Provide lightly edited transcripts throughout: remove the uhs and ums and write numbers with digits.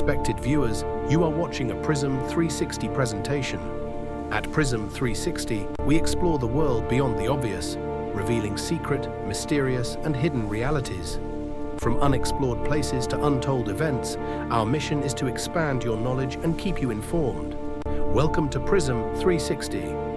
respected viewers, you are watching a Prism 360 presentation. At Prism 360, we explore the world beyond the obvious, revealing secret, mysterious, and hidden realities. From unexplored places to untold events, our mission is to expand your knowledge and keep you informed. Welcome to Prism 360.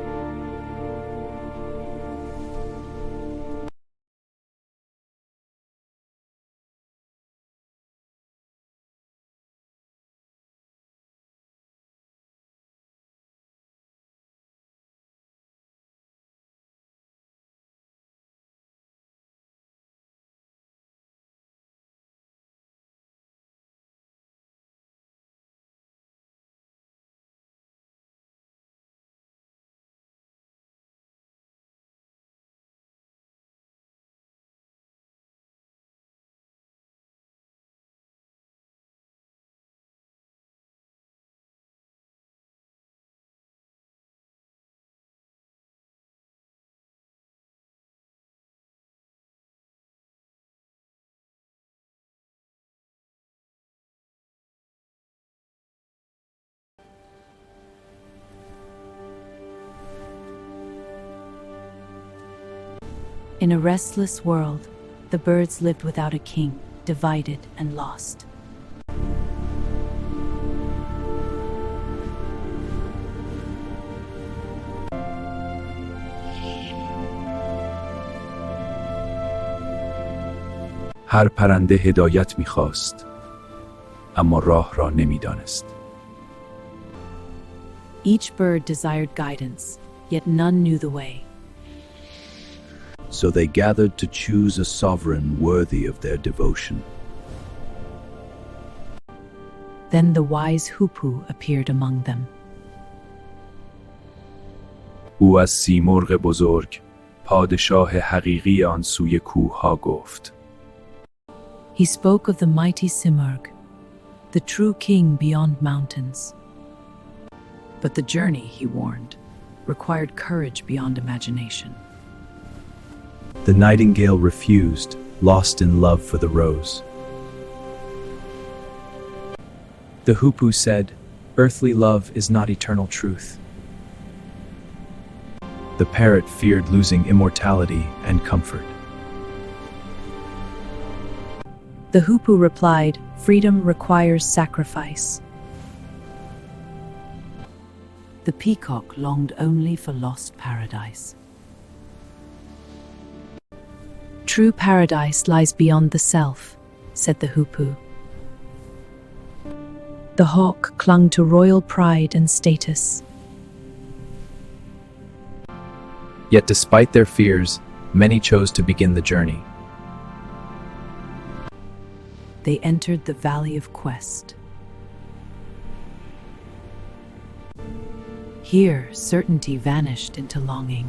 In a restless world, the birds lived without a king, divided and lost. هر پرنده هدایت می‌خواست، اما راه را نمی‌دانست. Each bird desired guidance, yet none knew the way. So they gathered to choose a sovereign worthy of their devotion. Then the wise Hoopoe appeared among them. او از سیمرغ بزرگ، پادشاه حقیقی آن سوی کوه‌ها گفت. He spoke of the mighty Simurgh, the true king beyond mountains. But the journey, he warned, required courage beyond imagination. The nightingale refused, lost in love for the rose. The Hoopoe said, "Earthly love is not eternal truth." The parrot feared losing immortality and comfort. The Hoopoe replied, "Freedom requires sacrifice." The peacock longed only for lost paradise. True paradise lies beyond the self, said the Hoopoe. The hawk clung to royal pride and status. Yet despite their fears, many chose to begin the journey. They entered the Valley of Quest. Here, certainty vanished into longing.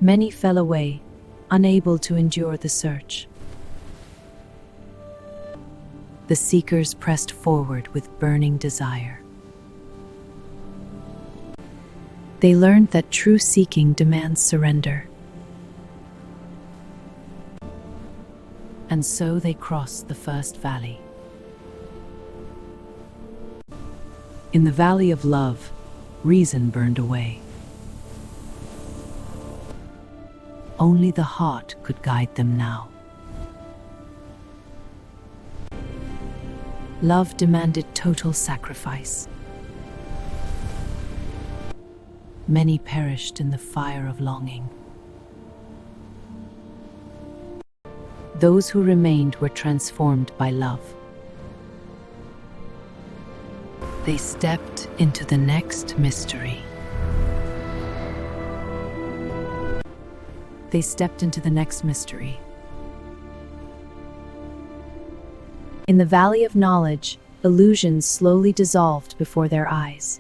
Many fell away, unable to endure the search. The seekers pressed forward with burning desire. They learned that true seeking demands surrender. And so they crossed the first valley. In the valley of love, reason burned away. Only the heart could guide them now. Love demanded total sacrifice. Many perished in the fire of longing. Those who remained were transformed by love. They stepped into the next mystery. They stepped into the next mystery. In the valley of knowledge, illusions slowly dissolved before their eyes.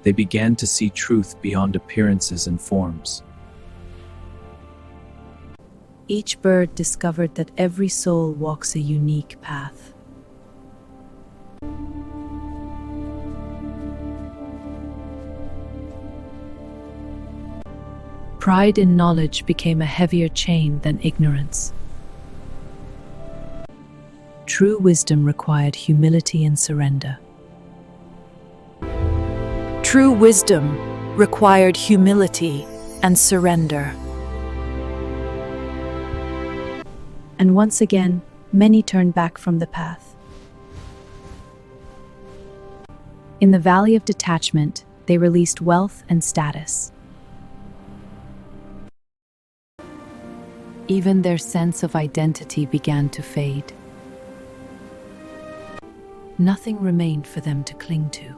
They began to see truth beyond appearances and forms. Each bird discovered that every soul walks a unique path. Pride in knowledge became a heavier chain than ignorance. True wisdom required humility and surrender. True wisdom required humility and surrender. And once again, many turned back from the path. In the Valley of Detachment, they released wealth and status. Even their sense of identity began to fade. Nothing remained for them to cling to.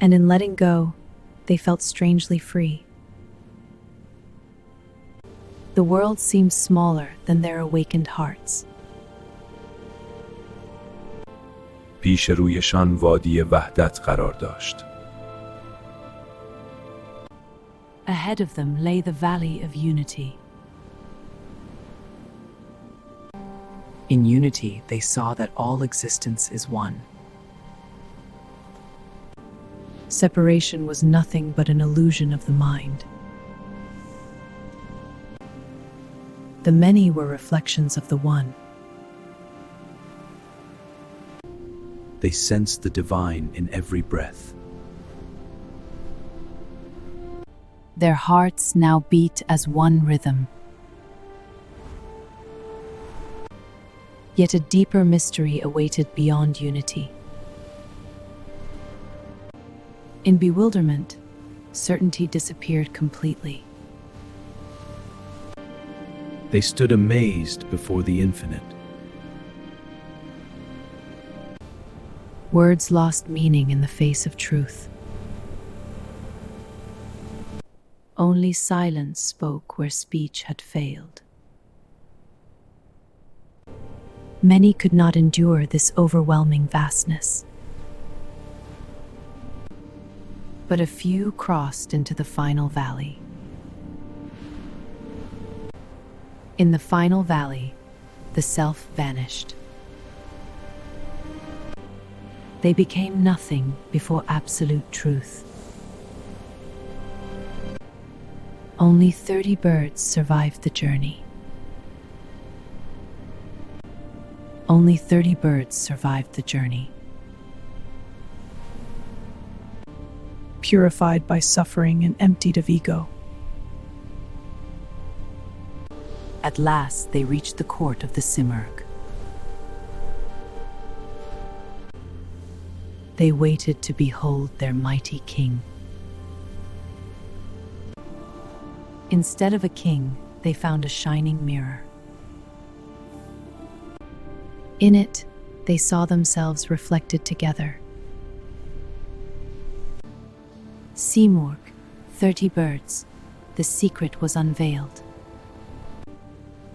And in letting go, they felt strangely free. The world seemed smaller than their awakened hearts. پیش رویشان وادی وحدت قرار داشت. Ahead of them lay the Valley of Unity. In unity, they saw that all existence is one. Separation was nothing but an illusion of the mind. The many were reflections of the one. They sensed the divine in every breath. Their hearts now beat as one rhythm. Yet a deeper mystery awaited beyond unity. In bewilderment, certainty disappeared completely. They stood amazed before the infinite. Words lost meaning in the face of truth. Only silence spoke where speech had failed. Many could not endure this overwhelming vastness. But a few crossed into the final valley. In the final valley, the self vanished. They became nothing before absolute truth. Only 30 birds survived the journey. Only 30 birds survived the journey. Purified by suffering and emptied of ego. At last they reached the court of the Simurgh. They waited to behold their mighty king. Instead of a king, they found a shining mirror. In it, they saw themselves reflected together. Si-Murgh, 30 birds, the secret was unveiled.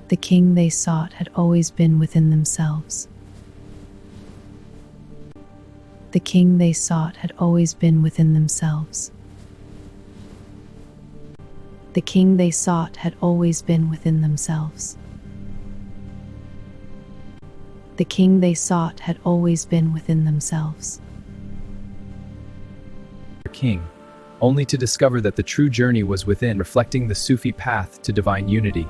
The king they sought had always been within themselves. The king they sought had always been within themselves. The king they sought had always been within themselves. The king they sought had always been within themselves. King, only to discover that the true journey was within, reflecting the Sufi path to divine unity.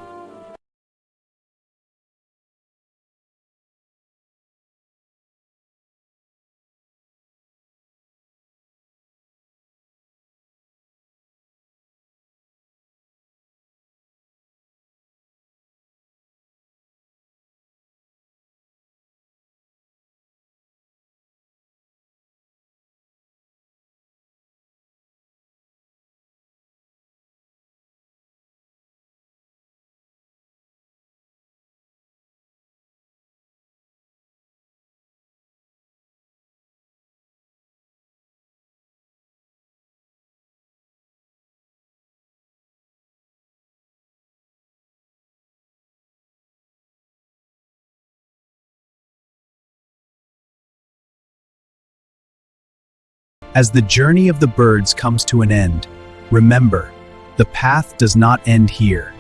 As the journey of the birds comes to an end, remember, the path does not end here.